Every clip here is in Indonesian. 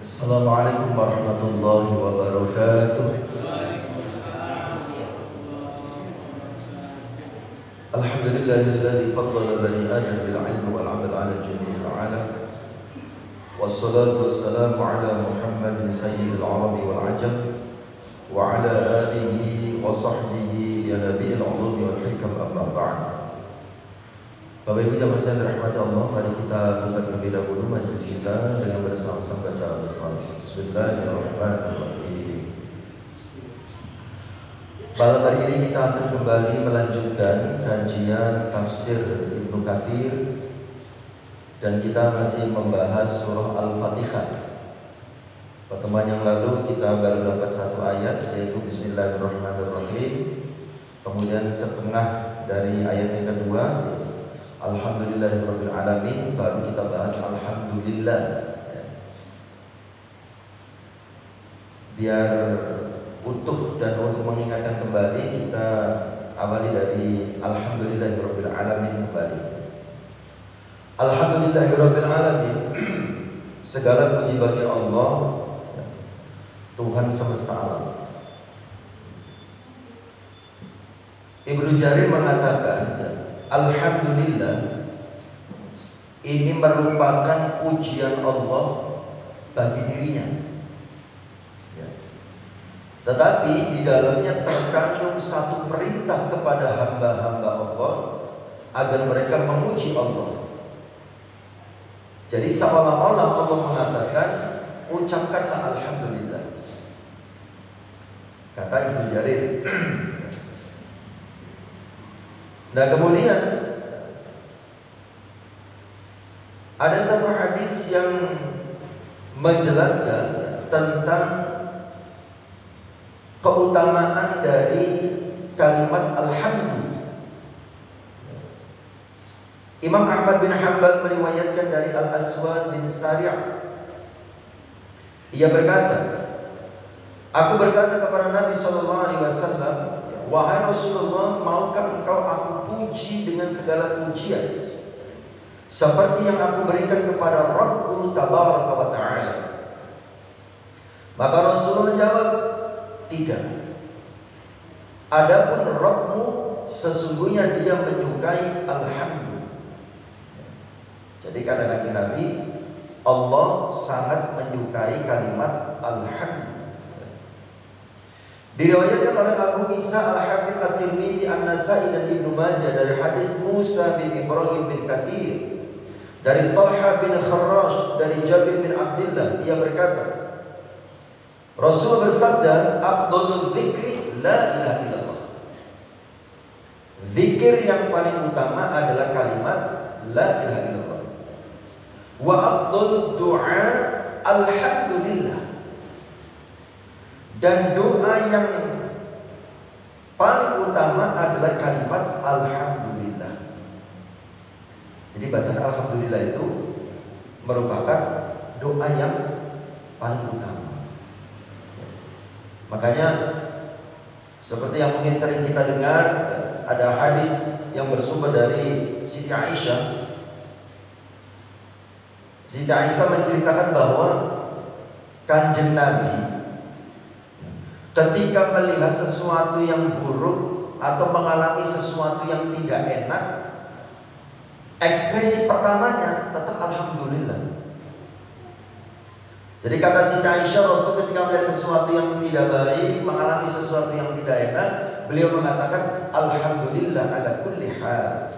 Assalamualaikum warahmatullahi wabarakatuh. Alhamdulillahilladzi faddala bani Adam bil ilmi wal 'amal 'ala jami'il 'alam. Wassalatu wassalamu ala Muhammadin sayyidil 'arabi wal 'ajam wa 'ala alihi wa sahbihi ya nabiyil 'ulumi wal hikam, amma ba'd. Bapak Ibu jamaah sekalian dirahmati Allah, mari kita buka terlebih dahulu majelis kita dengan bersama-sama baca basmalah. Bismillahirrahmanirrahim. Malam hari ini kita akan kembali melanjutkan kajian tafsir Ibnu Katsir dan kita masih membahas surah Al-Fatihah. Pertemuan yang lalu kita baru dapat satu ayat, yaitu Bismillahirrahmanirrahim. Kemudian setengah dari ayat yang kedua, Alhamdulillahirabbil alamin, baru kita bahas alhamdulillah. Biar utuh dan untuk mengingatkan kembali, kita awali dari alhamdulillahirabbil alamin kembali. Alhamdulillahirabbil alamin. Segala puji bagi Allah, Tuhan semesta alam. Ibnu Jarir mengatakan, alhamdulillah ini merupakan pujian Allah bagi dirinya, ya. Tetapi di dalamnya terkandung satu perintah kepada hamba-hamba Allah agar mereka memuji Allah. Jadi seolah-olah Allah mengatakan, ucapkanlah alhamdulillah. Kata Ibnu Jarir. Nah, kemudian ada satu hadis yang menjelaskan tentang keutamaan dari kalimat alhamdulillah. Imam Ahmad bin Hanbal meriwayatkan dari Al-Aswad bin Sari'. Ia berkata, aku berkata kepada Nabi SAW, wahai Rasulullah, maukah engkau aku puji dengan segala pujian seperti yang aku berikan kepada Rabbku tabaraka wa ta'ala? Maka Rasulullah jawab, tidak. Adapun Rabbmu sesungguhnya dia menyukai alhamdulillah. Jadi kata Nabi, Allah sangat menyukai kalimat alhamdulillah. Diriwayatkan oleh Abu Isa Al-Hafidz At-Tirmidzi, An-Nasa'i dan Ibnu Majah dari hadis Musa bin Ibrahim bin Katsir dari Talha bin Kharrash dari Jabir bin Abdullah. Ia berkata, Rasul bersabda, afdhalul dzikri la ilaha illallah. Zikir yang paling utama adalah kalimat la ilaha illallah. Wa afdhalud du'a alhamdulillah. Dan doa yang paling utama adalah kalimat alhamdulillah. Jadi bacaan alhamdulillah itu merupakan doa yang paling utama. Makanya seperti yang mungkin sering kita dengar, ada hadis yang bersumber dari Siti Aisyah. Siti Aisyah menceritakan bahwa Kanjeng Nabi ketika melihat sesuatu yang buruk atau mengalami sesuatu yang tidak enak, ekspresi pertamanya tetap alhamdulillah. Jadi kata Siti Aisyah, Rasul ketika melihat sesuatu yang tidak baik, mengalami sesuatu yang tidak enak, beliau mengatakan alhamdulillah ala kulli hal.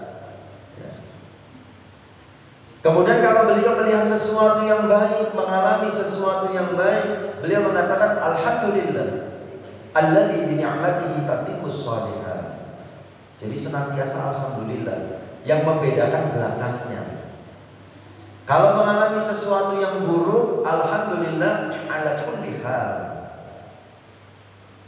Kemudian kalau beliau melihat sesuatu yang baik, mengalami sesuatu yang baik, beliau mengatakan alhamdulillah alladzi bi ni'matihi tatimmus shalihat. Jadi senantiasa alhamdulillah, yang membedakan belakangnya. Kalau mengalami sesuatu yang buruk, alhamdulillah ala kulli hal.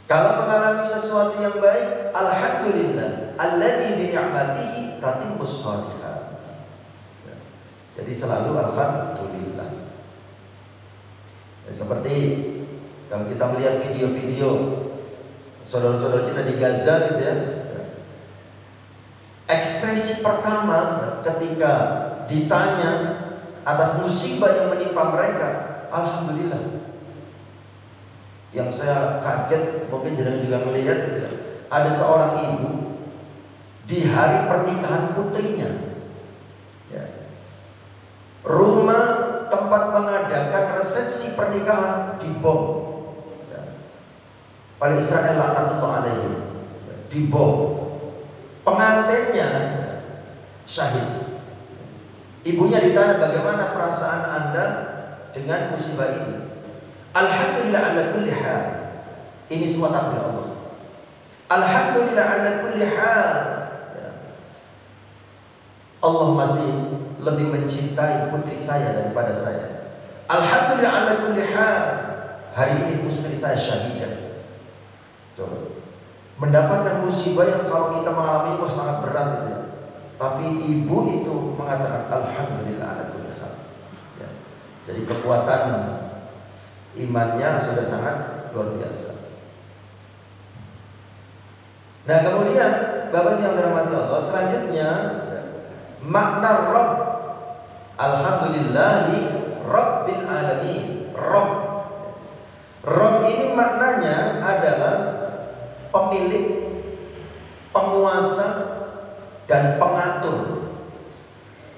Kalau mengalami sesuatu yang baik, alhamdulillah alladzi bi ni'matihi tatimmus shalihat. Jadi selalu alhamdulillah. Seperti kalau kita melihat video-video saudara-saudara kita di Gaza gitu ya, ekspresi pertama ketika ditanya atas musibah yang menimpa mereka, alhamdulillah. Yang saya kaget, mungkin jenengan juga melihat gitu ya, ada seorang ibu di hari pernikahan putrinya, ya, rumah tempat mengadakan resepsi pernikahan dibom, ya, oleh Israel laknatullah alaihi, dibom. Pengantinnya syahid. Ibunya ditanya, bagaimana perasaan Anda dengan musibah ini? Alhamdulillah ala kulli hal. Ini semua takdir Allah. Alhamdulillah ala kulli hal. Allah masih lebih mencintai putri saya daripada saya. Alhamdulillah ala kulli hal. Hari ini putri saya syahidah. Coba. Mendapatkan musibah yang kalau kita mengalami itu sangat berat gitu ya. Tapi ibu itu mengatakan alhamdulillah ala kulli hal. Ya. Jadi kekuatan imannya sudah sangat luar biasa. Nah, kemudian Bapak yang dirahmati Allah, selanjutnya makna Rabb, alhamdulillahi Rabbil alamin. Rabb ini maknanya adalah pemilik, penguasa, dan pengatur.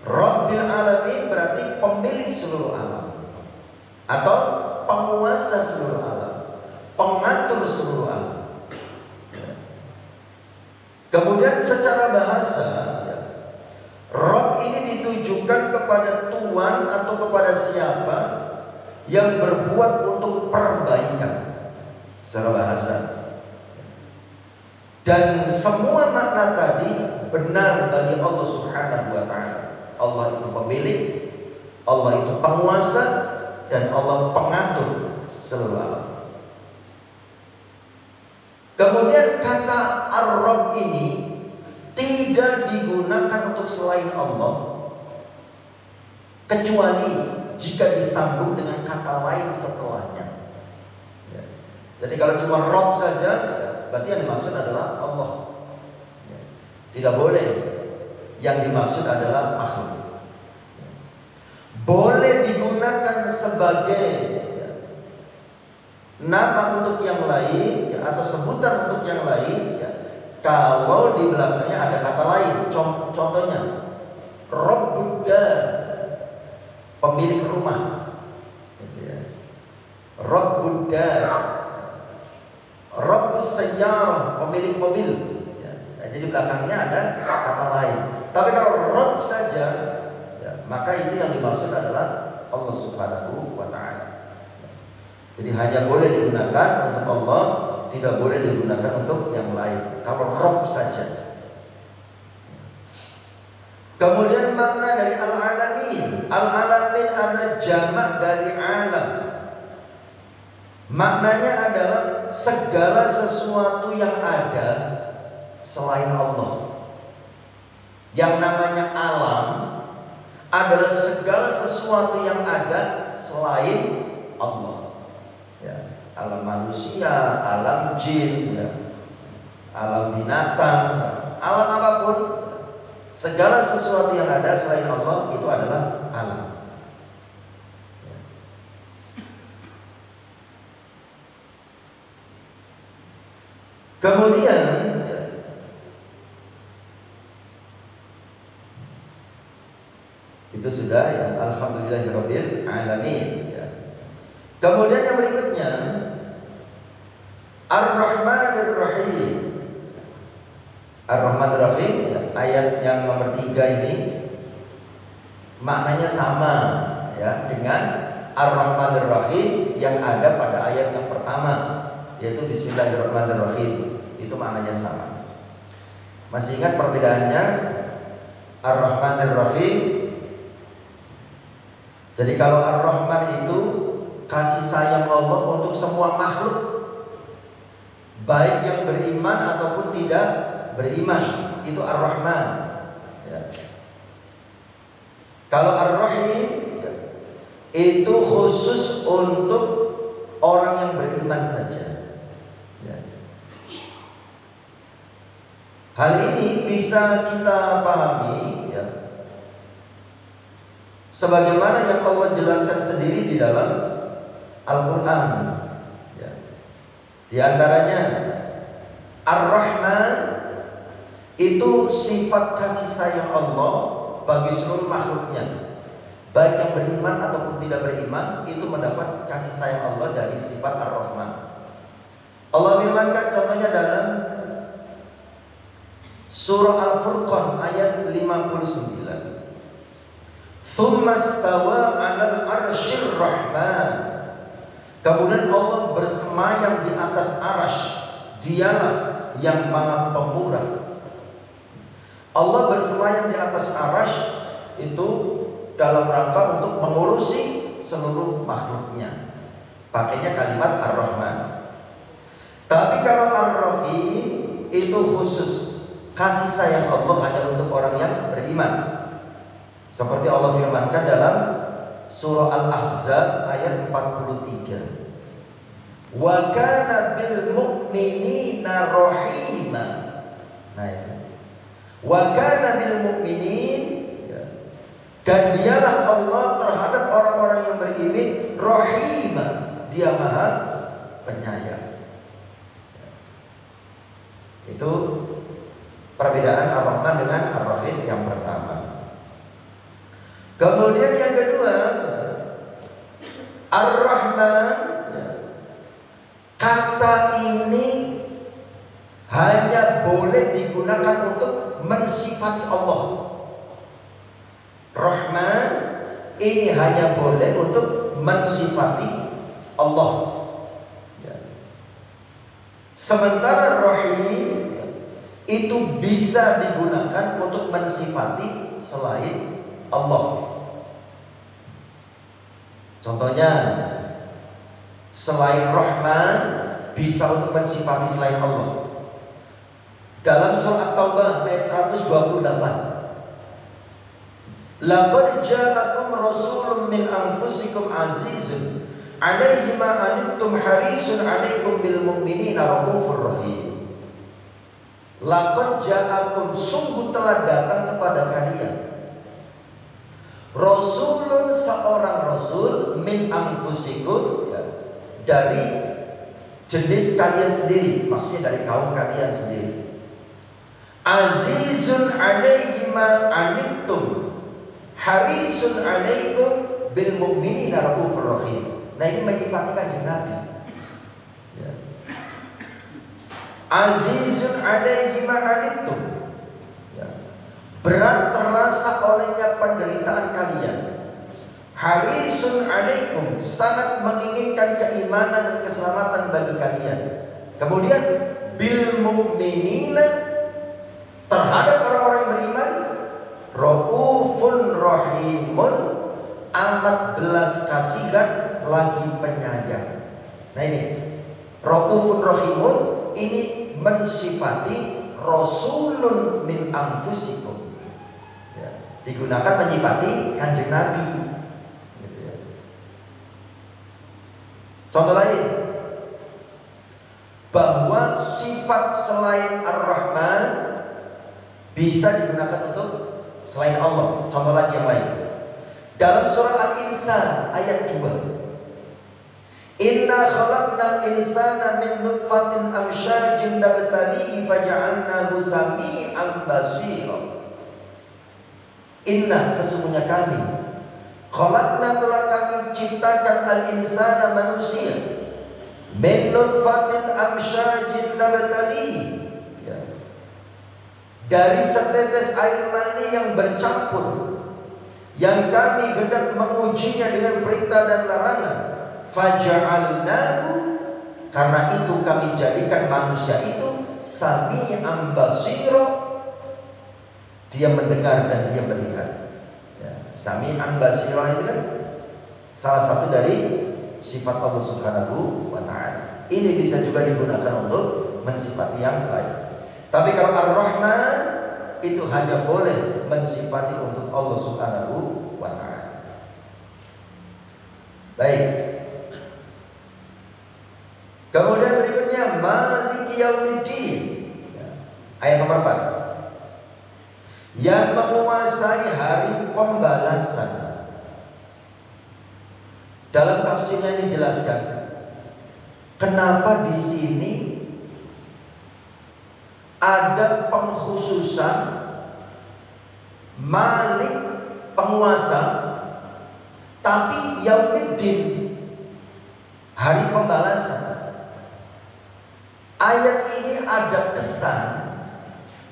Rabbil alamin berarti pemilik seluruh alam, atau penguasa seluruh alam, pengatur seluruh alam. Kemudian secara bahasa, Rabb ini ditujukan kepada Tuhan atau kepada siapa yang berbuat untuk perbaikan secara bahasa. Dan semua makna tadi benar bagi Allah Subhanahu wa ta'ala. Allah itu pemilik, Allah itu penguasa, dan Allah pengatur seluruh alam. Kemudian kata Ar-Rabb ini tidak digunakan untuk selain Allah, kecuali jika disambung dengan kata lain setelahnya. Ya. Jadi kalau cuma Rabb saja, berarti yang dimaksud adalah Allah. Ya. Tidak boleh yang dimaksud adalah makhluk. Ya. Boleh digunakan sebagai nama untuk yang lain, ya, atau sebutan untuk yang lain, ya, kalau di belakangnya ada kata lain. Contohnya Rabbud Dar, pemilik rumah, ya. Rabbud Dar, Rabbus Sayyarah, pemilik mobil, ya. Nah, jadi belakangnya ada kata lain. Tapi kalau Rabb saja, ya, maka itu yang dimaksud adalah Allah Subhanahu wa ta'ala. Jadi hanya boleh digunakan untuk Allah, tidak boleh digunakan untuk yang lain. Kalau Rabb saja. Kemudian makna dari al-alamin. Al-alamin adalah jamak dari alam. Maknanya adalah segala sesuatu yang ada selain Allah. Yang namanya alam adalah segala sesuatu yang ada selain Allah. Ya, alam manusia, alam jin, ya, alam binatang, alam apapun, segala sesuatu yang ada selain Allah itu adalah alam. Ya. Kemudian ya, itu sudah ya, alhamdulillahirabbil alamin. Kemudian yang berikutnya Ar-Rahmanir Rahim. Ar-Rahmanir Rahim, ya, ayat yang nomor 3 ini maknanya sama ya dengan Ar-Rahmanir Rahim yang ada pada ayat yang pertama, yaitu Bismillahirrahmanirrahim. Itu maknanya sama. Masih ingat perbedaannya? Ar-Rahmanir Rahim. Jadi kalau Ar-Rahman itu kasih sayang Allah untuk semua makhluk, baik yang beriman ataupun tidak beriman, itu Ar-Rahman. Ya. Kalau Ar-Rahim, ya, itu khusus untuk orang yang beriman saja. Ya. Hal ini bisa kita pahami, ya, sebagaimana yang Allah jelaskan sendiri di dalam Al-Quran. Ya. Di antaranya Ar-Rahman itu sifat kasih sayang Allah bagi seluruh makhluknya, baik yang beriman ataupun tidak beriman, itu mendapat kasih sayang Allah dari sifat Ar-Rahman. Allah firmankan contohnya dalam surah Al-Furqan ayat 59. Tsumma stawa 'alal 'arsyir rahman. Kemudian Allah bersemayam di atas arasy. Dialah yang Maha Pemurah. Allah bersemayam di atas arasy itu dalam rangka untuk mengurusi seluruh makhluknya. Pakainya kalimat Ar-Rahman. Tapi kalau Ar-Rahim itu khusus, kasih sayang Allah hanya untuk orang yang beriman. Seperti Allah firmankan dalam surah Al-Ahzab ayat 43. Wa kana bil mu'minina rahima. Nah itu. Wa kana bil mu'minin, dan dialah Allah terhadap orang-orang yang beriman rahima, dia Maha Penyayang. Itu perbedaan Ar-Rahman dengan Ar-Rahim yang pertama. Kemudian yang kedua, Ar-Rahman, kata ini hanya boleh digunakan untuk mensifati Allah. Rahman ini hanya boleh untuk mensifati Allah. Sementara Rahim itu bisa digunakan untuk mensifati selain Allah. Contohnya, selain Rahman bisa untuk mensifati selain Allah. Dalam surah At-Taubah ayat 128. Laqad ja'akum rasulun min anfusikum azizun 'alaihi ma anittum harisun 'alaikum bil mu'minina raufur rahim. Laqad ja'akum, sungguh telah datang kepada kalian, rasulun, seorang rasul, min anfusikum, ya, dari jenis kalian sendiri, maksudnya dari kaum kalian sendiri. Azizun 'alaihi ma anittum harisun 'alaikum bil mu'minina raufur rahim. Nah, ini menyifati kanjeng Nabi. Ya. Azizun 'alaihi ma anittum, ya, berat terasa olehnya penderitaan kalian. Harisun 'alaikum, sangat menginginkan keimanan dan keselamatan bagi kalian. Kemudian bil mu'minina, terhadap orang-orang yang beriman, raufun rahimun, amat belas kasihan lagi penyayang. Nah ini raufun rahimun, ini mensifati rasulun min anfusikum, ya, digunakan menyifati kanjeng Nabi, gitu ya. Contoh lain, bahwa sifat selain Ar-Rahman bisa digunakan untuk selain Allah. Contoh lagi yang lain, dalam surah Al-Insan ayat 2. Inna khalaqnal insana min nutfatin amsyajin nabtalihi faja'alnahu sami'an basira. Inna, sesungguhnya kami, khalaqna, telah kami ciptakan al-insana, manusia, min nutfatin amsyajin nabtalihi, dari setetes air mani yang bercampur, yang kami hendak mengujinya dengan perintah dan larangan. Faja'alnahu, karena itu kami jadikan manusia itu sami'an basira, dia mendengar dan dia melihat, ya. Sami'an basira itu kan salah satu dari sifat Allah Subhanahu wa ta'ala. Ini bisa juga digunakan untuk mensifati yang lain. Tapi kalau Ar-Rahman itu hanya boleh mensifati untuk Allah Subhanahu wa ta'ala. Baik. Kemudian berikutnya Maliki Yaumiddin, ayat nomor 4. Yang menguasai hari pembalasan. Dalam tafsirnya ini dijelaskan kenapa di sini ada pengkhususan Malik penguasa, tapi Yaumiddin hari pembalasan. Ayat ini ada kesan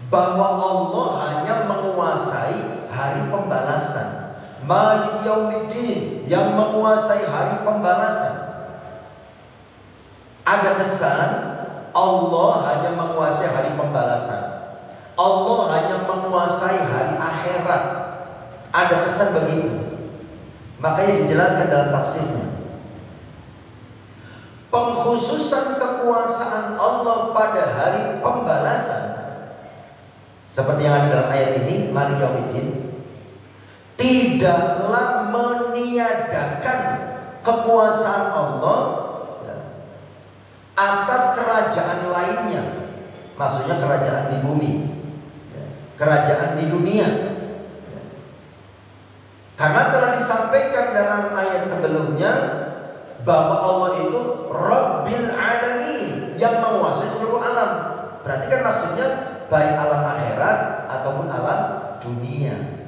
bahwa Allah hanya menguasai hari pembalasan. Malik Yaumiddin, yang menguasai hari pembalasan. Ada kesan Allah hanya menguasai hari pembalasan. Allah hanya menguasai hari akhirat. Ada kesan begitu. Makanya dijelaskan dalam tafsirnya. Pengkhususan kekuasaan Allah pada hari pembalasan, seperti yang ada dalam ayat ini, Malik Yaumiddin, tidaklah meniadakan kekuasaan Allah atas kerajaan lainnya. Maksudnya kerajaan di bumi, kerajaan di dunia. Karena telah disampaikan dalam ayat sebelumnya bahwa Allah itu Rabbil Alamin, yang menguasai seluruh alam. Berarti kan maksudnya baik alam akhirat ataupun alam dunia.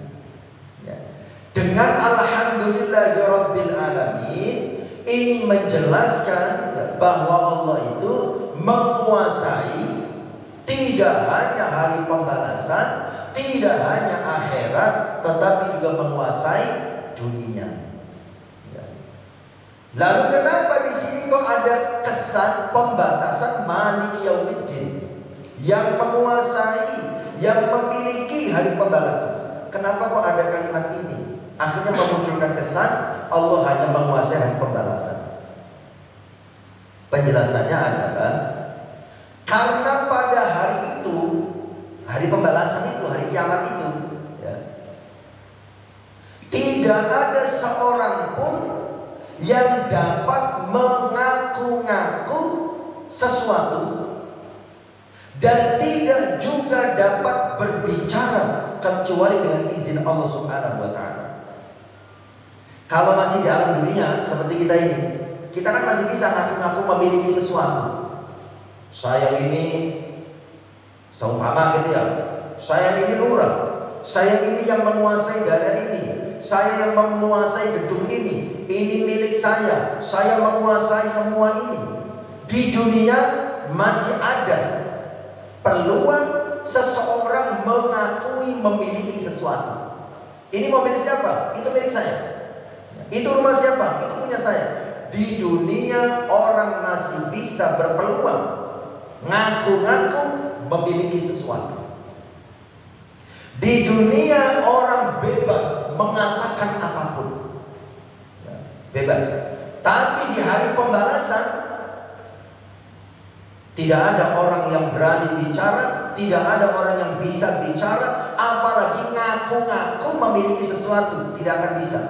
Dengan Alhamdulillahi Rabbil Alamin, ini menjelaskan bahwa Allah itu menguasai tidak hanya hari pembalasan, tidak hanya akhirat, tetapi juga menguasai dunia. Lalu kenapa di sini kok ada kesan pembatasan Malik Yaumiddin, yang menguasai, yang memiliki hari pembalasan? Kenapa kok ada kalimat ini? Akhirnya memunculkan kesan Allah hanya menguasai hari pembalasan. Penjelasannya adalah karena pada hari itu, hari pembalasan itu, hari kiamat itu, tidak ada seorang pun yang dapat mengaku-ngaku sesuatu dan tidak juga dapat berbicara kecuali dengan izin Allah Subhanahu wa Ta'ala. Kalau masih di alam dunia seperti kita ini, kita kan masih bisa ngaku-ngaku memiliki sesuatu. Saya ini seumpama gitu ya, saya ini lurah, saya ini yang menguasai daerah ini, saya yang menguasai gedung ini milik saya menguasai semua ini. Di dunia masih ada peluang seseorang mengakui memiliki sesuatu. Ini mobil siapa? Itu milik saya. Itu rumah siapa? Itu punya saya. Di dunia orang masih bisa berpeluang ngaku-ngaku memiliki sesuatu. Di dunia orang bebas mengatakan apapun, bebas. Tapi di hari pembalasan tidak ada orang yang berani bicara, tidak ada orang yang bisa bicara, apalagi ngaku-ngaku memiliki sesuatu, tidak akan bisa.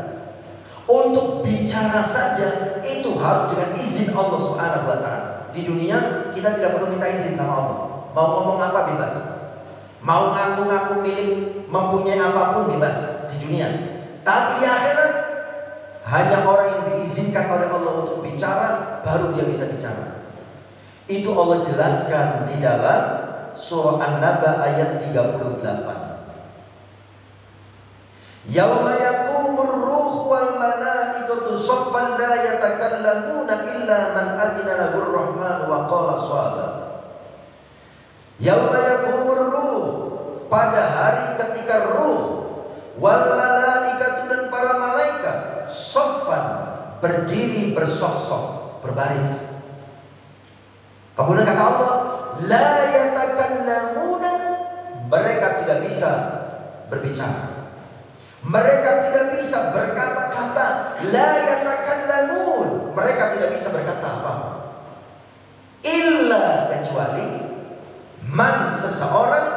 Untuk bicara saja itu harus dengan izin Allah Subhanahu wa Ta'ala. Di dunia kita tidak perlu minta izin sama Allah. Mau ngomong apa bebas. Mau ngaku-ngaku milik, mempunyai apapun bebas di dunia. Tapi di akhirat hanya orang yang diizinkan oleh Allah untuk bicara, baru dia bisa bicara. Itu Allah jelaskan di dalam surah An-Naba ayat 38. Yauma yaqumur ruhu wal malaikatu saffan la yatakallamuna illa man adina lahur rahman wa qala shawaba. Yauma yaqumur ruh, pada hari ketika ruh, wal malaikatu, dan para malaikat, saffan, berdiri bersaf-saf, berbaris. Kemudian kata Allah, la yatakallamuna, mereka tidak bisa berbicara. Mereka tidak bisa berkata-kata. La yatakallamun, mereka tidak bisa berkata apa. Illa, kecuali man, seseorang,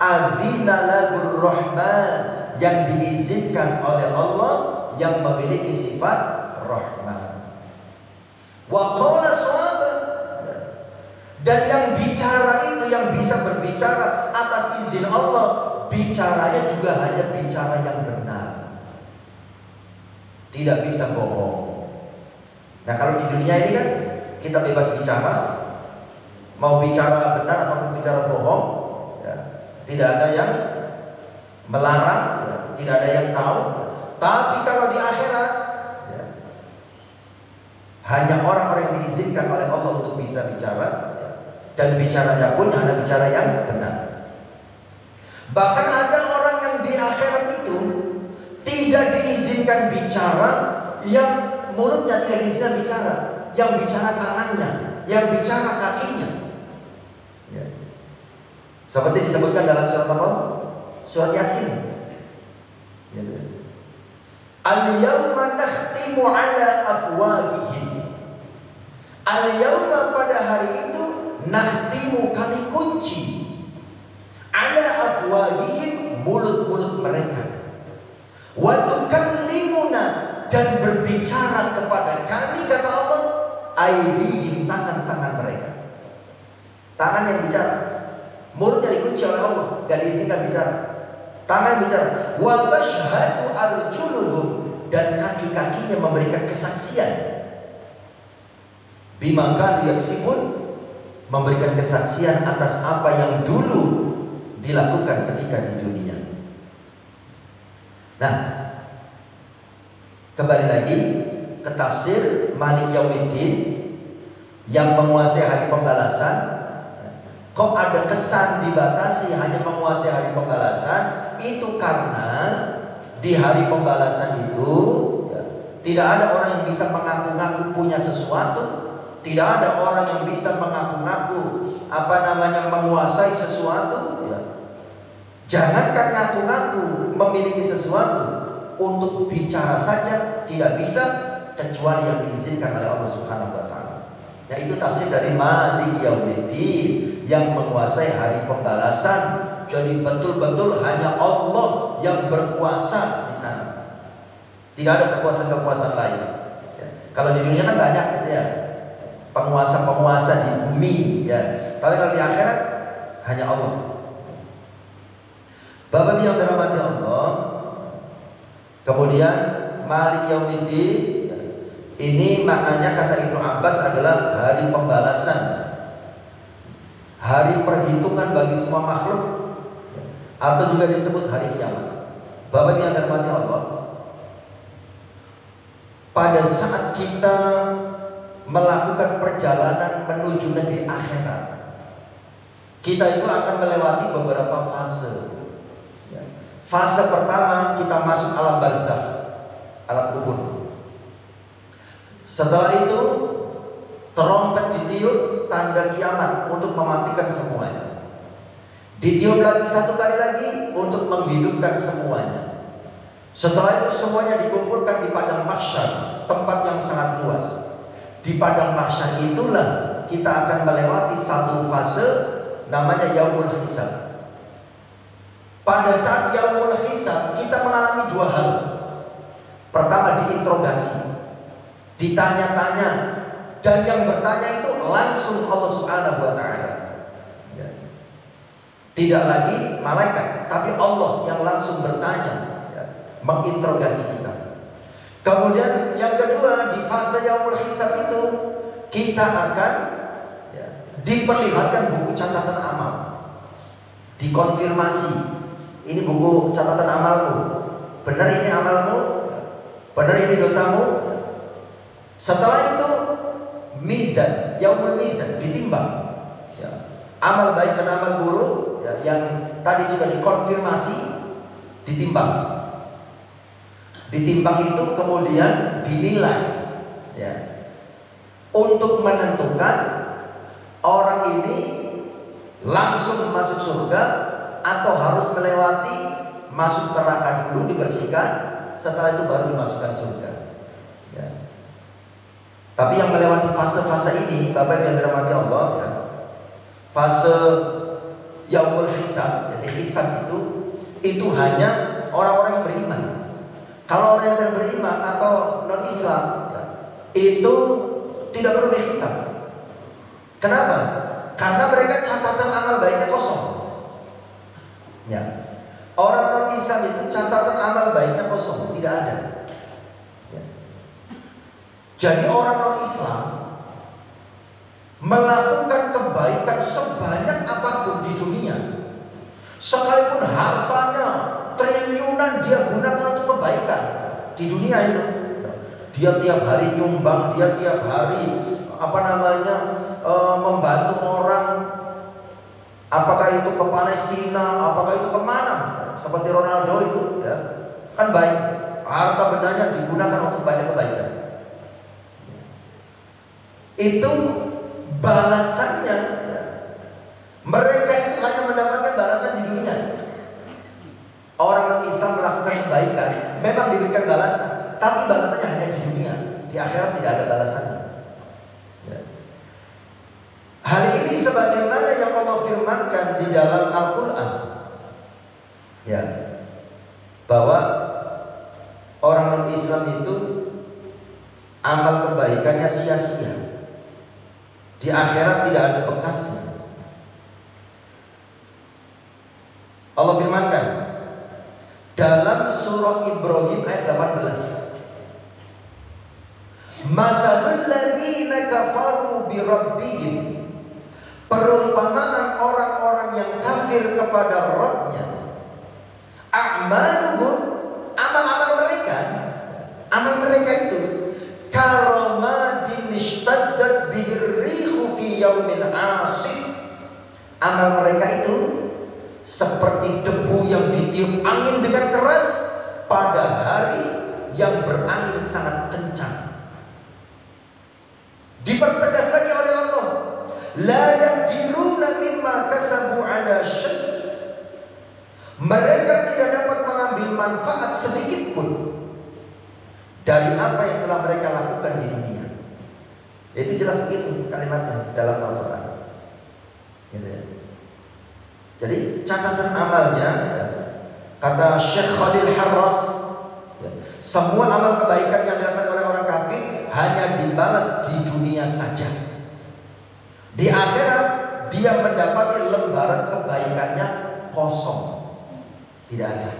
adzina lahur rahman, yang diizinkan oleh Allah, yang memiliki sifat rahman. Wa qala shawaba, dan yang bicara itu, yang bisa berbicara atas izin Allah, bicaranya juga hanya bicara yang benar, tidak bisa bohong. Nah kalau di dunia ini kan kita bebas bicara, mau bicara benar ataupun bicara bohong, ya, tidak ada yang melarang, ya, tidak ada yang tahu. Tapi kalau di akhirat, ya, hanya orang-orang yang diizinkan oleh Allah untuk bisa bicara, ya, dan bicaranya pun hanya bicara yang benar. Bahkan ada orang yang di akhirat itu tidak diizinkan bicara, yang mulutnya tidak diizinkan bicara, yang bicara tangannya, yang bicara kakinya, ya. Seperti disebutkan dalam surat apa? Surat Yasin, ya. Al-yawma nakhtimu ala afwahihim. Al-yawma, pada hari itu, nakhtimu, kami kunci, ala afwahihim, mulut-mulut mereka, wa tukallimuna, dan berbicara kepada kami, kata Allah, aidihim, tangan-tangan mereka. Tangan yang bicara, mulutnya dikunci oleh Allah, gak diizinkan bicara. Tangan bicara. Wa tashhadu arjuluhum, dan kaki-kakinya memberikan kesaksian. Bima kanu yaksibun, memberikan kesaksian atas apa yang dulu dilakukan ketika di dunia. Nah, kembali lagi ke tafsir Malik Yaumiddin yang menguasai hari pembalasan. Kok ada kesan dibatasi hanya menguasai hari pembalasan? Itu karena di hari pembalasan itu, ya, tidak ada orang yang bisa mengaku-ngaku punya sesuatu, tidak ada orang yang bisa mengaku-ngaku menguasai sesuatu, ya. Jangankan ngaku-ngaku memiliki sesuatu, untuk bicara saja tidak bisa kecuali yang diizinkan oleh Allah Subhanahu wa taala. Ya, itu tafsir dari Malik Yaumiddin yang menguasai hari pembalasan. Jadi betul-betul hanya Allah yang berkuasa di sana. Tidak ada kekuasaan-kekuasaan lain. Ya. Kalau di dunia kan banyak, gitu ya, penguasa-penguasa di bumi, ya. Tapi kalau di akhirat hanya Allah. Bapak yang dirahmati Allah, kemudian Malik Yaumiddin, ini maknanya kata Ibnu Abbas adalah hari pembalasan, hari perhitungan bagi semua makhluk, atau juga disebut hari kiamat. Bapak yang dirahmati Allah, pada saat kita melakukan perjalanan menuju negeri akhirat, kita itu akan melewati beberapa fase. Fase pertama, kita masuk alam barzakh, alam kubur. Setelah itu trompet ditiup, tanda kiamat untuk mematikan semuanya. Ditiup lagi satu kali lagi untuk menghidupkan semuanya. Setelah itu semuanya dikumpulkan di padang mahsyar, tempat yang sangat luas. Di padang mahsyar itulah kita akan melewati satu fase, namanya yaumul hisab. Pada saat yaumul hisab, kita mengalami dua hal. Pertama, diinterogasi, ditanya-tanya, dan yang bertanya itu langsung Allah Subhanahu wa taala. Ya. Tidak lagi malaikat, tapi Allah yang langsung bertanya, ya, menginterogasi kita. Kemudian yang kedua, di fase yaumul hisab itu kita akan, ya, diperlihatkan buku catatan amal, dikonfirmasi. Ini buku catatan amalmu, benar ini amalmu, benar ini dosamu. Setelah itu mizan, yaumul mizan, ditimbang, ya. Amal baik dan amal buruk, ya, yang tadi sudah dikonfirmasi, ditimbang. Ditimbang itu kemudian dinilai, ya, untuk menentukan orang ini langsung masuk surga atau harus melewati masuk neraka dulu dibersihkan, setelah itu baru dimasukkan surga. Ya. Tapi yang melewati fase-fase ini, Bapak yang dirahmati Allah, ya, fase yaumul hisab, jadi hisab itu hanya orang-orang yang beriman. Kalau orang yang tidak beriman atau non Islam, ya, itu tidak perlu dihisab. Kenapa? Karena mereka catatan amal baiknya kosong. Ya. Orang non-Islam itu catatan amal baiknya kosong, tidak ada. Ya. Jadi orang non-Islam melakukan kebaikan sebanyak apapun di dunia, sekalipun hartanya triliunan dia gunakan untuk kebaikan di dunia itu. Dia tiap hari nyumbang, dia tiap hari membantu orang, apakah itu ke Palestina, apakah itu kemana, seperti Ronaldo itu, ya kan baik, harta bendanya digunakan untuk banyak kebaikan. Itu balasannya, ya. Mereka itu hanya mendapatkan balasan di dunia. Orang non-Islam melakukan kebaikan memang diberikan balasan, tapi balasannya hanya di dunia. Di akhirat tidak ada balasannya, ya. Hal ini sebagaimana yang Allah firmankan di dalam Al-Quran, ya, bahwa orang non-Islam itu amal kebaikannya sia-sia. Di akhirat tidak ada bekasnya. Allah firmankan dalam surah Ibrahim ayat 18, Mathalul ladzina kafaru bi rabbihim, perumpamaan orang-orang yang kafir kepada Rabbnya, a'maluhum, amal-amal mereka itu karamadin ishtaddat bihir rihu fi yaumin asif, amal mereka itu seperti debu yang ditiup angin dengan keras pada hari yang berangin sangat kencang. Dipertegas lagi oleh Allah, la yaqdiruna mimma kasabu ala syai', mereka tidak dapat mengambil manfaat sedikit pun dari apa yang telah mereka lakukan di dunia. Itu jelas begitu kalimatnya dalam Al-Quran, gitu ya. Jadi catatan amalnya, ya, kata Syekh Khalil Harras, ya, semua amal kebaikan yang dilakukan oleh orang kafir hanya dibalas di dunia saja. Di akhirat dia mendapati lembaran kebaikannya kosong, tidak ada.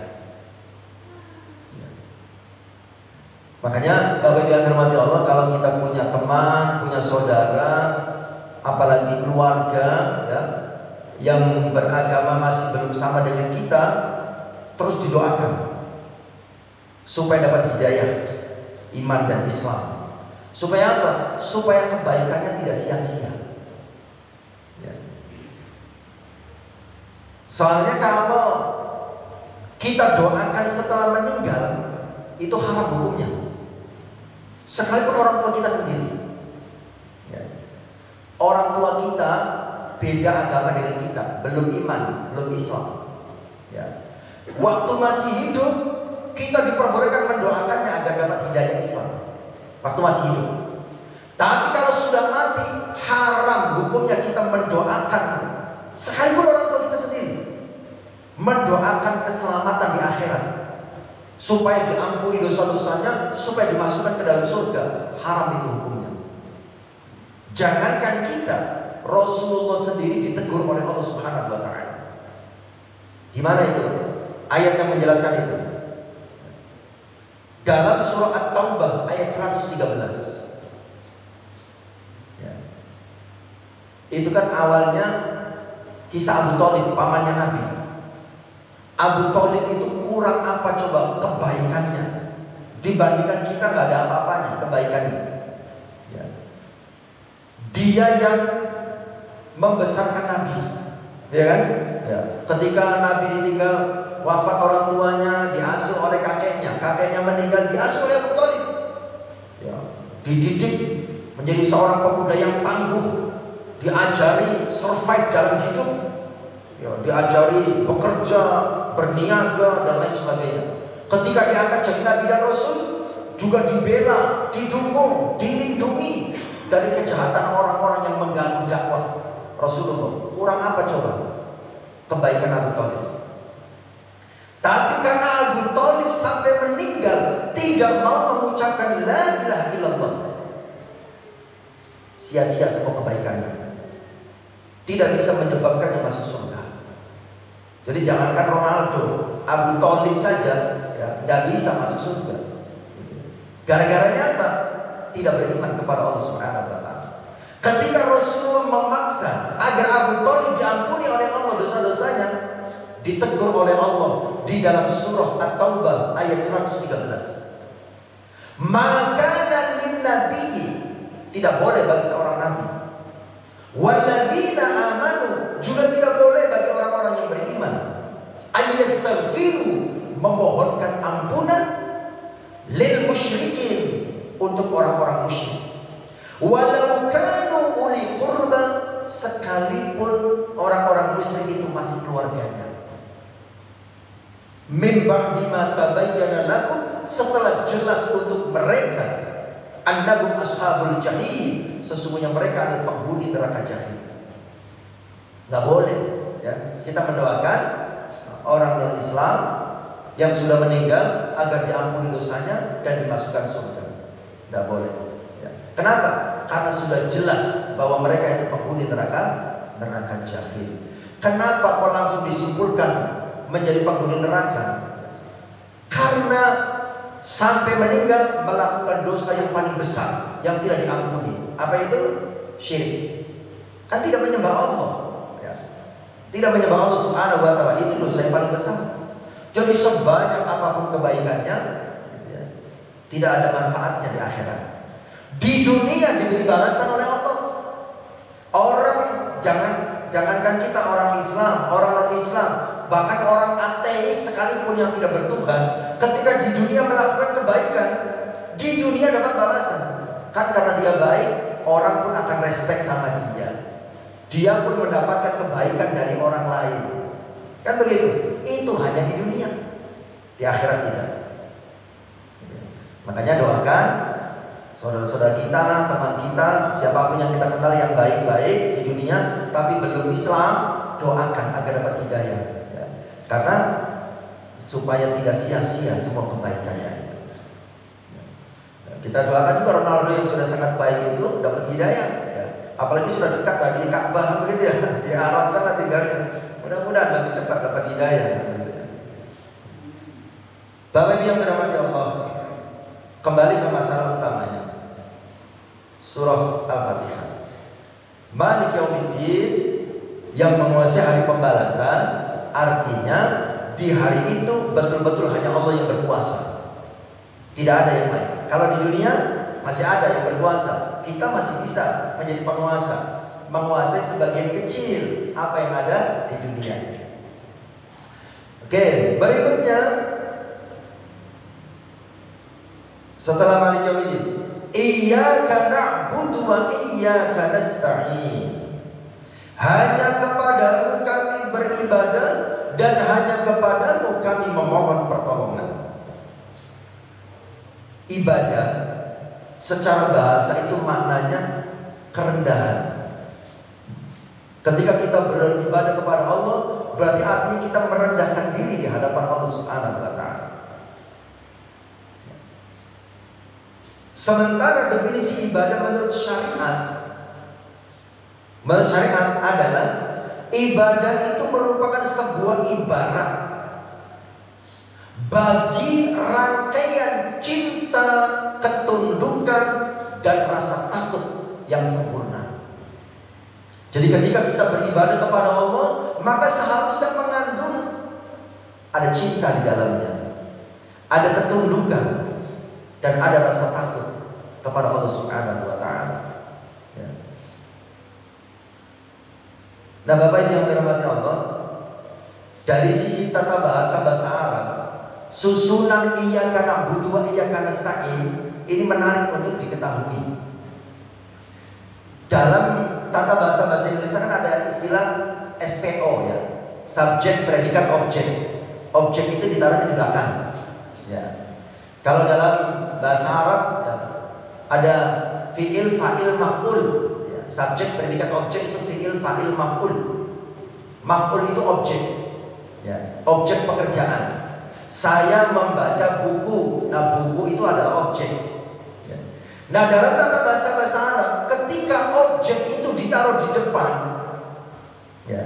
Makanya Bapak Ibu yang dirahmati Allah, kalau kita punya teman, punya saudara, apalagi keluarga, ya, yang beragama masih belum sama dengan kita, terus didoakan supaya dapat hidayah iman dan Islam. Supaya apa? Supaya kebaikannya tidak sia-sia, ya. Soalnya kalau kita doakan setelah meninggal, itu haram hukumnya, sekalipun orang tua kita sendiri, ya. Orang tua kita beda agama dengan kita, belum iman, belum Islam, ya. Waktu masih hidup kita diperbolehkan mendoakannya agar dapat hidayah Islam, waktu masih hidup. Tapi kalau sudah mati, haram hukumnya kita mendoakan, sekalipun orang tua kita sendiri, mendoakan keselamatan di akhirat, supaya diampuni dosa-dosanya, supaya dimasukkan ke dalam surga. Haram itu hukumnya. Jangankan kita, Rasulullah sendiri ditegur oleh Allah Subhanahu wa taala. Di mana itu? Ayat yang menjelaskan itu. Dalam surah At-Taubah ayat 113. Ya. Itu kan awalnya kisah Abu Thalib, pamannya Nabi. Abu Thalib itu kurang apa coba kebaikannya dibandingkan kita, nggak ada apa-apanya kebaikannya, ya. Dia yang membesarkan Nabi, ya kan? Ya. Ketika Nabi ditinggal, wafat orang tuanya, diasuh oleh kakeknya meninggal, diasuh oleh Abu Thalib, ya. Dididik menjadi seorang pemuda yang tangguh, diajari survive dalam hidup, ya, diajari bekerja, berniaga dan lain sebagainya. Ketika diangkat jadi Nabi dan Rasul, juga dibela, didukung, dilindungi dari kejahatan orang-orang yang mengganggu dakwah Rasulullah. Kurang apa coba kebaikan Abu Thalib? Tapi karena Abu Thalib sampai meninggal tidak mau mengucapkan la ilaha illallah, sia-sia semua kebaikannya, tidak bisa menyebabkannya masuk surga. Jadi jangankan Ronaldo, Abu Thalib saja, ya, tidak bisa masuk surga. Gara-garanya apa? tidak beriman kepada Allah Subhanahu wa taala. Ketika Rasul memaksa agar Abu Thalib diampuni oleh Allah dosa-dosanya, ditegur oleh Allah di dalam surah At-Taubah ayat 113. Maka dan lin nabiyyi, tidak boleh bagi seorang nabi, walladzina amanu, juga tidak boleh bagi orang-orang yang beriman, ayastaghfiru, memohonkan ampunan, lil musyrikin, untuk orang-orang musyrik, walau kanu uli qurba, sekalipun orang-orang musyrik itu masih keluarganya. Min ba'di ma tabayyana lakum, setelah jelas untuk mereka, annahum ashabul jahim, sesungguhnya mereka adalah penghuni neraka jahim. Gak boleh ya kita mendoakan orang non-Islam yang sudah meninggal agar diampuni dosanya dan dimasukkan surga. Gak boleh ya. Kenapa? Karena sudah jelas bahwa mereka itu penghuni neraka jahim. Kenapa kok langsung disimpulkan menjadi penghuni neraka? Karena sampai meninggal melakukan dosa yang paling besar yang tidak diampuni. Apa itu? Syirik. Kan tidak menyembah Allah ya. Tidak menyembah Allah Subhanahu wa taala, itu dosa yang paling besar. Jadi sebanyak apapun kebaikannya gitu ya, tidak ada manfaatnya di akhirat. Di dunia diberi balasan oleh Allah. Orang jangankan kita orang Islam, orang non-Islam, bahkan orang ateis sekalipun yang tidak bertuhan, ketika di dunia melakukan kebaikan, di dunia dapat balasan. Kan karena dia baik, orang pun akan respect sama dia. Dia pun mendapatkan kebaikan dari orang lain. Kan begitu? Itu hanya di dunia. Di akhirat tidak. Makanya doakan saudara-saudara kita, teman kita, siapapun yang kita kenal yang baik-baik di dunia tapi belum Islam, doakan agar dapat hidayah ya. Karena supaya tidak sia-sia semua kebaikannya itu. Kita doakan juga Ronaldo yang sudah sangat baik itu dapat hidayah ya. Apalagi sudah dekat tadi Ka'bah begitu ya, di Arab sana tinggalnya. Mudah-mudahan lebih cepat dapat hidayah gitu ya. Bapak Ibu yang dirahmati Allah, kembali ke masalah utamanya. Surah Al-Fatihah. Malik Yaumiddin, yang menguasai hari pembalasan, artinya di hari itu betul-betul hanya Allah yang berkuasa. Tidak ada yang lain. Kalau di dunia masih ada yang berkuasa, kita masih bisa menjadi penguasa, menguasai sebagian kecil apa yang ada di dunia. Oke, berikutnya setelah Malik Yaumiddin, iyyaka na'budu wa iyyaka nasta'in. Hanya kepadamu kami beribadah dan hanya kepadamu kami memohon pertolongan. Ibadah secara bahasa itu maknanya kerendahan. Ketika kita beribadah kepada Allah, berarti artinya kita merendahkan diri di hadapan Allah Subhanahu wa taala. Sementara definisi ibadah menurut syariat adalah ibadah itu merupakan sebuah ibarat bagi rangkaian cinta, ketundukan, dan rasa takut yang sempurna. Jadi ketika kita beribadah kepada Allah, maka seharusnya mengandung ada cinta di dalamnya, ada ketundukan, dan ada rasa takut kepada Allah Subhanahu wa taala. Ya. Nah, Bapak Ibu yang dirahmati Allah, dari sisi tata bahasa Arab, susunan iyyaka na'budu wa iyyaka nasta'in ini menarik untuk diketahui. Dalam tata bahasa Indonesia kan ada istilah SPO ya, subjek, predikat, objek. Objek itu ditaruh di belakang. Ya. Kalau dalam bahasa Arab ya, ada fi'il, fa'il, maf'ul ya, subjek, predikat, objek itu fi'il, fa'il, maf'ul. Maf'ul itu objek ya, objek pekerjaan. Saya membaca buku. Nah, buku itu adalah objek ya. Nah, dalam tata bahasa Arab, ketika objek itu ditaruh di depan ya,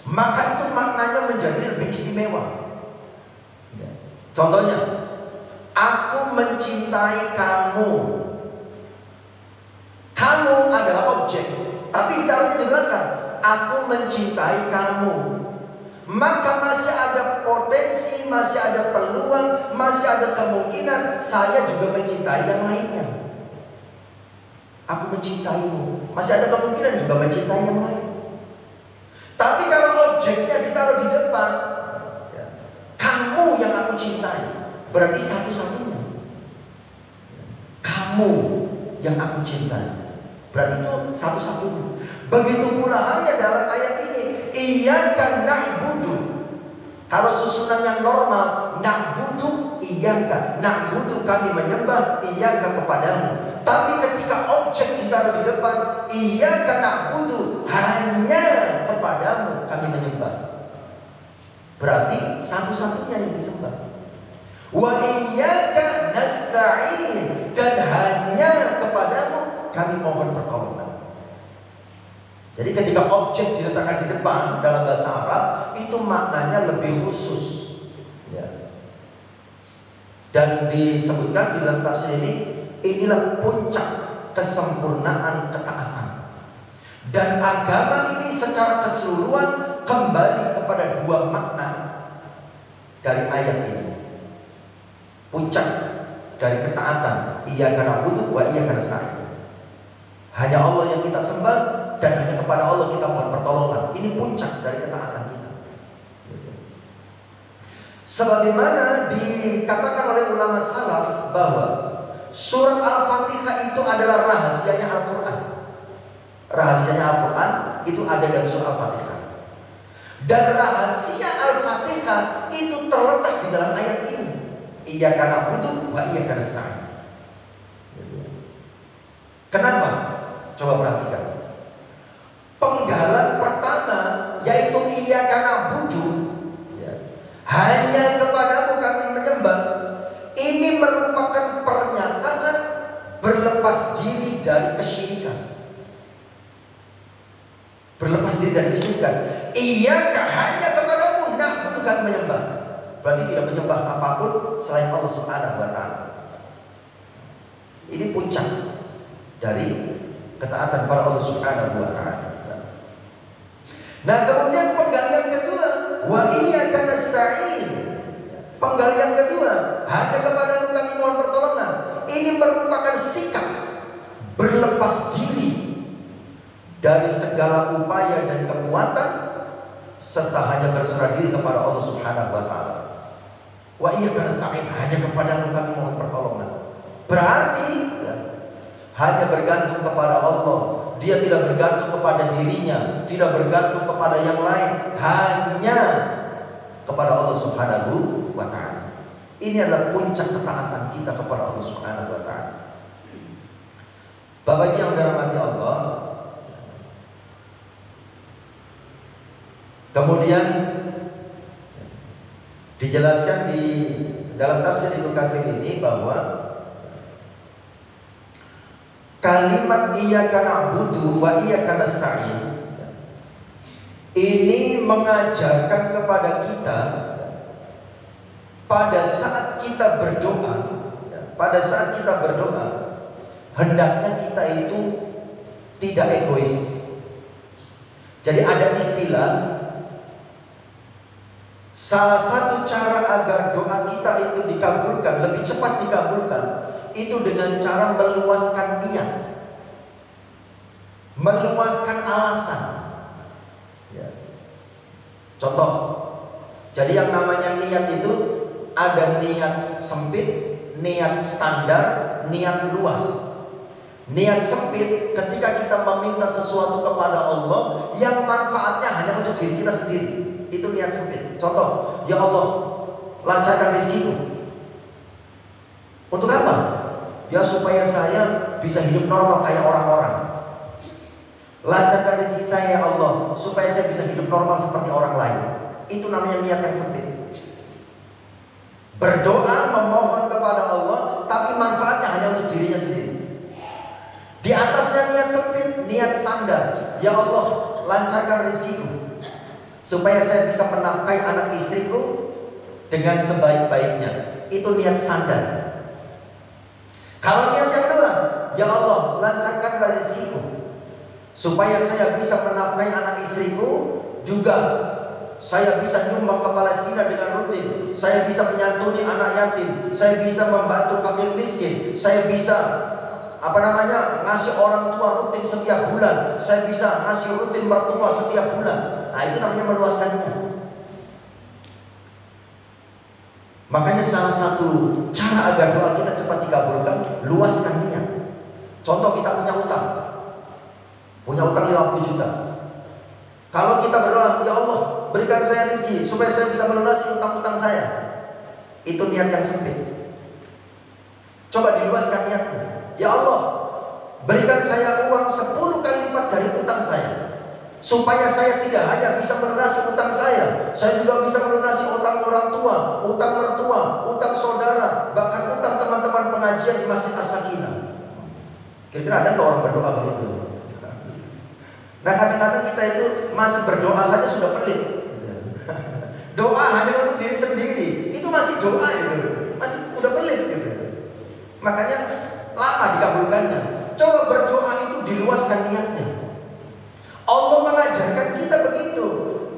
maka itu maknanya menjadi lebih istimewa ya. Contohnya, aku mencintai kamu. ditaruhnya di belakang. Aku mencintai kamu. Maka masih ada potensi, masih ada peluang, masih ada kemungkinan saya juga mencintai yang lainnya. Aku mencintaimu, masih ada kemungkinan juga mencintai yang lain. Tapi kalau objeknya ditaruh di depan, kamu yang aku cintai, berarti satu-satunya. Kamu yang aku cintai, berarti itu satu-satunya. Begitu pula halnya dalam ayat ini, iyyaka na'budu. Kalau susunan yang normal, na'budu iyyaka, na'budu kami menyembah, iyyaka kepadamu. Tapi ketika objek ditaruh di depan, iyyaka na'budu, hanya kepadamu kami menyembah, berarti satu-satunya yang disembah. Wa iyyaka nasta'in, dan hanya kepadamu kami mohon pertolongan. Jadi ketika objek diletakkan di depan dalam bahasa Arab, itu maknanya lebih khusus, ya. Dan disebutkan di dalam tafsir ini, inilah puncak kesempurnaan ketaatan. Dan agama ini secara keseluruhan kembali kepada dua makna dari ayat ini. Puncak dari ketaatan, iyyaka na'budu wa iyyaka nasta'in. Hanya Allah yang kita sembah, dan hanya kepada Allah kita mohon pertolongan. Ini puncak dari ketaatan kita. Sebagaimana dikatakan oleh ulama salaf bahwa surat Al-Fatihah itu adalah rahasianya Al-Quran. Rahasianya Al-Quran itu ada dalam surat Al-Fatihah. Dan rahasia Al-Fatihah itu terletak di dalam ayat ini. Iyyaka na'budu wa iyyaka nasta'in. Kenapa? Coba perhatikan. Penggalan pertama yaitu iyyaka na'budu, ya, hanya kepadamu kami menyembah. Ini merupakan pernyataan berlepas diri dari kesyirikan. Berlepas diri dari kesyirikan. Iyyaka, hanya kepadamu na'budu kami menyembah. Berarti tidak menyembah apapun selain Allah Subhanahu wa ta'ala. Ini puncak dari ketaatan para Allah Subhanahu wa ta'ala. Nah, kemudian penggalian kedua, wa iyyaka nasta'in. Penggalian kedua, hanya kepadamu kami mohon pertolongan. Ini merupakan sikap berlepas diri dari segala upaya dan kekuatan, serta hanya berserah diri kepada Allah Subhanahu wa ta'ala. Wa iyyaka nasta'in, hanya kepadamu kami mohon pertolongan. Berarti ya, hanya bergantung kepada Allah. Dia tidak bergantung kepada dirinya, tidak bergantung kepada yang lain, hanya kepada Allah Subhanahu wa ta'ala. Ini adalah puncak ketaatan kita kepada Allah Subhanahu wa ta'ala. Bapak yang dirahmati Allah, kemudian dijelaskan di dalam tafsir Ibnu Katsir ini bahwa kalimat iyyaka na'budu wa iyyaka nasta'in ini mengajarkan kepada kita pada saat kita berdoa, hendaknya kita itu tidak egois. Jadi ada istilah, salah satu cara agar doa kita itu dikabulkan, lebih cepat dikabulkan, itu dengan cara meluaskan niat, meluaskan alasan, ya. Contoh, jadi yang namanya niat itu ada niat sempit, niat standar, niat luas. Niat sempit ketika kita meminta sesuatu kepada Allah yang manfaatnya hanya untuk diri kita sendiri, itu niat sempit. Contoh, ya Allah, lancarkan rezekiku. Untuk apa? Ya supaya saya bisa hidup normal kayak orang-orang. Lancarkan rezeki saya ya Allah, supaya saya bisa hidup normal seperti orang lain. Itu namanya niat yang sempit. Berdoa memohon kepada Allah, tapi manfaatnya hanya untuk dirinya sendiri. Di atasnya niat sempit, niat standar. Ya Allah, lancarkan rezekiku, supaya saya bisa menafkahi anak istriku dengan sebaik-baiknya. Itu niat standar. Kalau niat yang luas, ya Allah, lancarkan rezekiku supaya saya bisa menafkahi anak istriku, juga saya bisa nyumbang ke Palestina dengan rutin, saya bisa menyantuni anak yatim, saya bisa membantu fakir miskin, saya bisa ngasih orang tua rutin setiap bulan, saya bisa ngasih rutin mertua setiap bulan. Nah, itu namanya meluaskannya. Makanya salah satu cara agar doa kita cepat dikabulkan, luaskan niat. Contoh, kita punya utang 50 juta. Kalau kita berdoa, ya Allah berikan saya rezeki supaya saya bisa melunasi utang-utang saya, itu niat yang sempit. Coba diluaskan niatnya. Ya Allah berikan saya uang 10 kali lipat dari utang saya, supaya saya tidak hanya bisa melunasi utang saya juga bisa melunasi utang orang tua, utang mertua, utang saudara, bahkan utang teman-teman pengajian di Masjid As-Sakinah. Kira-kira ada nggak orang berdoa begitu? Nah, kadang-kadang kita itu masih berdoa saja sudah pelit. Doa hanya untuk diri sendiri, itu masih doa itu, masih udah pelit gitu. Makanya lama dikabulkannya. Coba berdoa itu diluaskan niatnya. Allah mengajarkan kita begitu.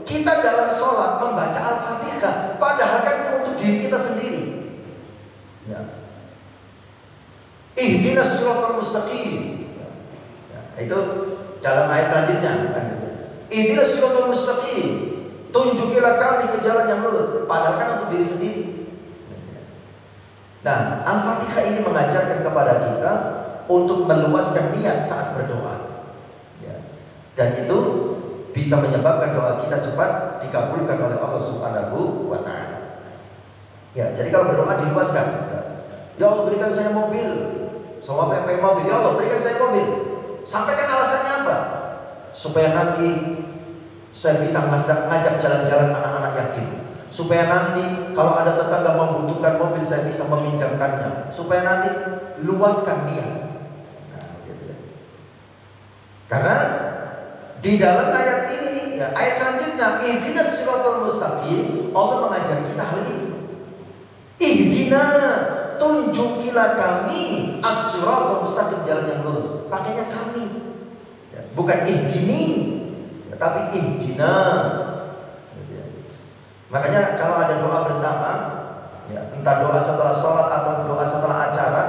Kita dalam sholat membaca Al-Fatihah, padahal kan untuk diri kita sendiri. Ya. Ihdinas siratal mustaqim. Ya, itu dalam ayat selanjutnya. Ihdinas siratal mustaqim. Tunjukilah kami ke jalan yang lurus, padahal kan untuk diri sendiri. Nah, Al-Fatihah ini mengajarkan kepada kita untuk meluaskan niat saat berdoa. Ya. Dan itu bisa menyebabkan doa kita cepat dikabulkan oleh Allah Subhanahu wa Ta'ala. Ya, jadi kalau berdoa diluaskan. Ya Allah berikan saya mobil. Semua yang pengen mobil, ya Allah berikan saya mobil. Sampaikan alasannya apa? Supaya nanti saya bisa ngajak jalan-jalan anak-anak yatim. Supaya nanti kalau ada tetangga membutuhkan mobil, saya bisa meminjamkannya. Supaya nanti luaskan niat. Nah, gitu ya. Karena di dalam ayat ini, ya, ayat selanjutnya, ihdinas siratal mustaqim, Allah mengajar kita hal itu. Ihdina, tunjukilah kami as-siratal mustaqim, jalan yang lurus. Pakainya kami, ya, bukan ihdini, ya, tapi ihdina. Makanya kalau ada doa bersama, ya, entah doa setelah sholat atau doa setelah acara,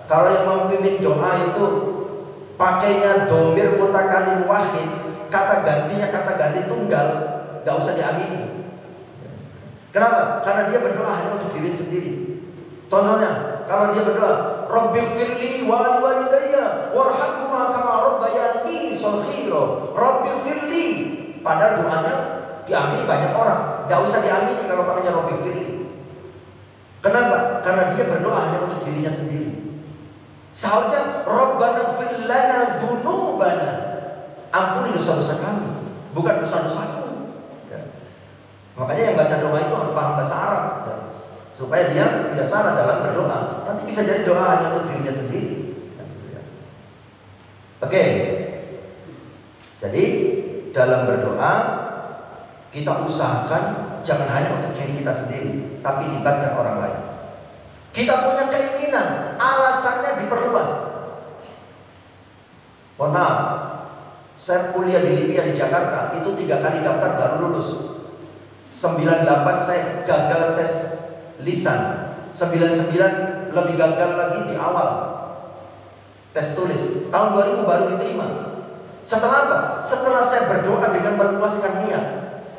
kalau yang memimpin doa itu pakainya domir mutakalim wahid, kata gantinya kata ganti tunggal, gak usah diamini. Kenapa? Karena dia berdoa hanya untuk diri sendiri. Contohnya, kalau dia berdoa, Rabbighfirli wa liwalidayya warhamhuma kama rabbayani shaghira. Rabbighfirli, padahal doanya diamini banyak orang. Gak usah diamini kalau pakainya Rabbighfirli. Kenapa? Karena dia berdoa hanya untuk dirinya sendiri. Seharusnya Rabbana ighfir lana dzunubana, ampuni dosa-dosa kami, bukan dosa-dosaku. Ya. Makanya yang baca doa itu harus paham bahasa Arab, ya, supaya dia tidak salah dalam berdoa. Nanti bisa jadi doa hanya untuk dirinya sendiri. Ya. Oke. Jadi dalam berdoa kita usahakan jangan hanya untuk diri kita sendiri, tapi libatkan orang lain. Kita punya keinginan, alasannya diperluas. Mohon maaf, saya kuliah di Libya di Jakarta, itu 3 kali daftar baru lulus. 98 saya gagal tes lisan, 99 lebih gagal lagi di awal tes tulis. Tahun 2000 baru diterima. Setelah apa? Setelah saya berdoa dengan meluaskan niat.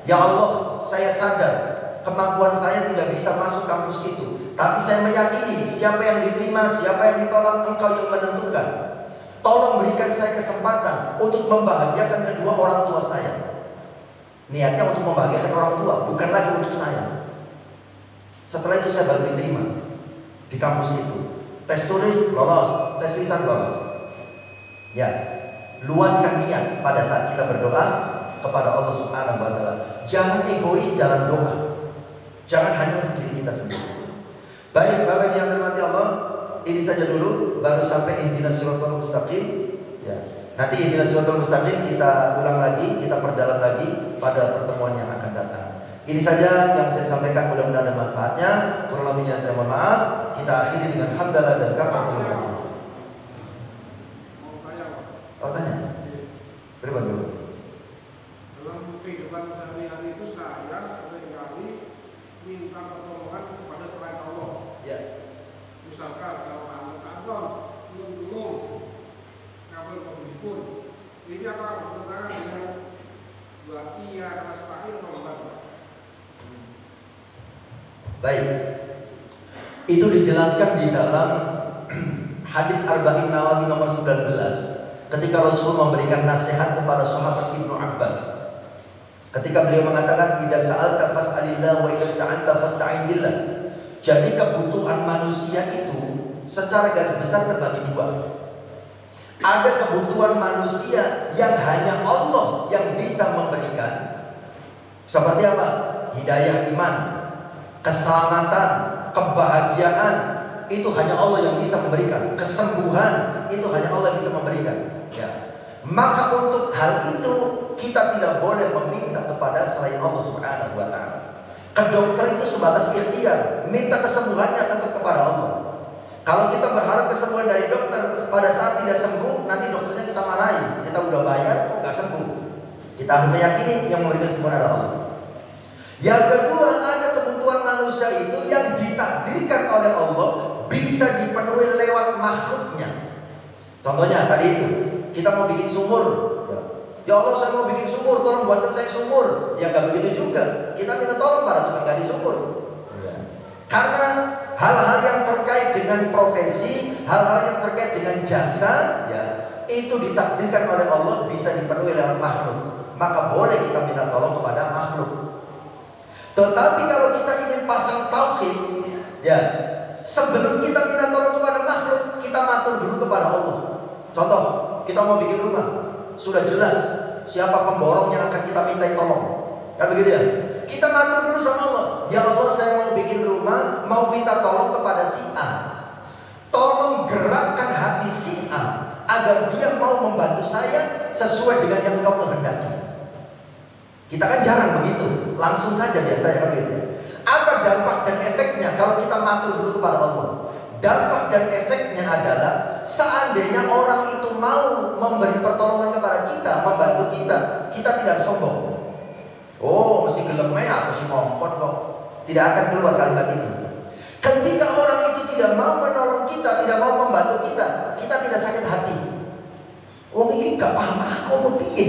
Ya Allah, saya sadar kemampuan saya tidak bisa masuk kampus itu, tapi saya meyakini siapa yang diterima, siapa yang ditolak, Engkau yang menentukan. Tolong berikan saya kesempatan untuk membahagiakan kedua orang tua saya. Niatnya untuk membahagiakan orang tua, bukan lagi untuk saya. Setelah itu saya baru diterima di kampus itu. Tes tulis lolos, tes lisan lolos. Ya, luaskan niat pada saat kita berdoa kepada Allah Subhanahu wa Ta'ala. Jangan egois dalam doa. Jangan hanya untuk diri kita sendiri. Baik, Bapak yang dirahmati Allah, ini saja dulu, baru sampai ihdinas siratal mustaqim. Ya. Nanti ihdinas siratal mustaqim kita ulang lagi, kita perdalam lagi pada pertemuan yang akan datang. Ini saja yang saya sampaikan, mudah-mudahan ada manfaatnya. Kurang lebihnya saya mohon maaf. Kita akhiri dengan hamdalah dan kafaratul majlis. Oh, tanya. Berapa dulu? Dalam kehidupan sehari-hari itu saya seringkali minta pertolongan kepada selain Allah. Ya. Misalkan sama kantor, belum kabel pembeli ini apa bertentangan dengan wa iya nasta'in atau bukan? Baik. Itu dijelaskan di dalam hadis Arba'in Nawawi nomor 19 ketika Rasul memberikan nasihat kepada sahabat Ibnu Abbas. Ketika beliau mengatakan idza sa'alta fas'alillah wa idza sta'anta fasta'in billah. Jadi kebutuhan manusia itu secara garis besar terbagi dua. Ada kebutuhan manusia yang hanya Allah yang bisa memberikan. Seperti apa? Hidayah iman, keselamatan, kebahagiaan, itu hanya Allah yang bisa memberikan. Kesembuhan, itu hanya Allah yang bisa memberikan. Ya. Maka untuk hal itu kita tidak boleh meminta kepada selain Allah Subhanahu wa taala. Ke dokter itu sebatas ikhtiar, minta kesembuhannya tetap kepada Allah. Kalau kita berharap kesembuhan dari dokter, pada saat tidak sembuh, nanti dokternya kita marahi. Kita udah bayar, kok nggak sembuh. Kita harus meyakini yang memberikan kesembuhan adalah Allah. Yang kedua, ada kebutuhan manusia itu yang ditakdirkan oleh Allah bisa dipenuhi lewat makhluknya. Contohnya tadi itu, kita mau bikin sumur. Ya Allah, saya mau bikin sumur, tolong buatkan saya sumur. Ya nggak begitu juga. Kita minta tolong pada tukang gali sumur. Karena hal-hal yang terkait dengan profesi, hal-hal yang terkait dengan jasa, ya itu ditakdirkan oleh Allah bisa dipenuhi lewat makhluk. Maka boleh kita minta tolong kepada makhluk. Tetapi kalau kita ingin pasang tauhid, ya sebelum kita minta tolong kepada makhluk, kita matur dulu kepada Allah. Contoh, kita mau bikin rumah, sudah jelas siapa pemborong yang akan kita minta tolong. Kan begitu ya? Kita matur dulu sama Allah. Ya Allah, saya mau bikin rumah, mau minta tolong kepada si A. Tolong gerakkan hati si A agar dia mau membantu saya sesuai dengan yang Engkau kehendaki. Kita kan jarang begitu, langsung saja biasanya begitu. Apa dampak dan efeknya kalau kita matur dulu kepada Allah? Dampak dan efeknya adalah seandainya orang itu mau memberi pertolongan kepada kita, membantu kita, kita tidak sombong. Oh, mesti gelemnya atau si ngongkot kok. Tidak akan keluar kalimat itu. Ketika orang itu tidak mau menolong kita, tidak mau membantu kita, kita tidak sakit hati. Oh, ini gak paham aku mau piye.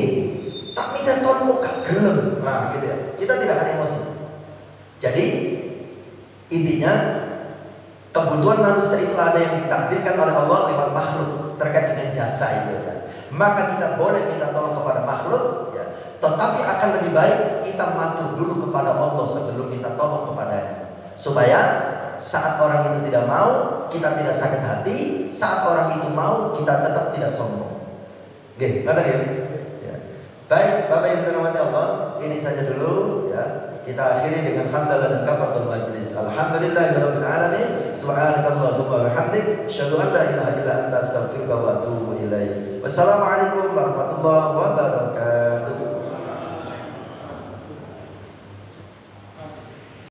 Tak minta tolong gak gelem. Nah, gitu ya. Kita tidak akan emosi. Jadi intinya kebutuhan manusia itu ada yang ditakdirkan oleh Allah lewat makhluk terkait dengan jasa itu. Ya. Maka kita boleh minta tolong kepada makhluk, ya. Tetapi akan lebih baik kita matur dulu kepada Allah sebelum minta tolong kepadanya. Supaya saat orang itu tidak mau, kita tidak sakit hati. Saat orang itu mau, kita tetap tidak sombong. Oke, kata ya. Baik, Bapak Ibu dirahmati Allah, ini saja dulu ya. Kita akhiri dengan hamdalah dan kafaratul majlis. Alhamdulillahirabbil alamin. Subhanakallahumma wa bihamdik, asyhadu an la ilaha illa anta, astaghfiruka wa atubu ilaik. Wassalamualaikum warahmatullahi wabarakatuh.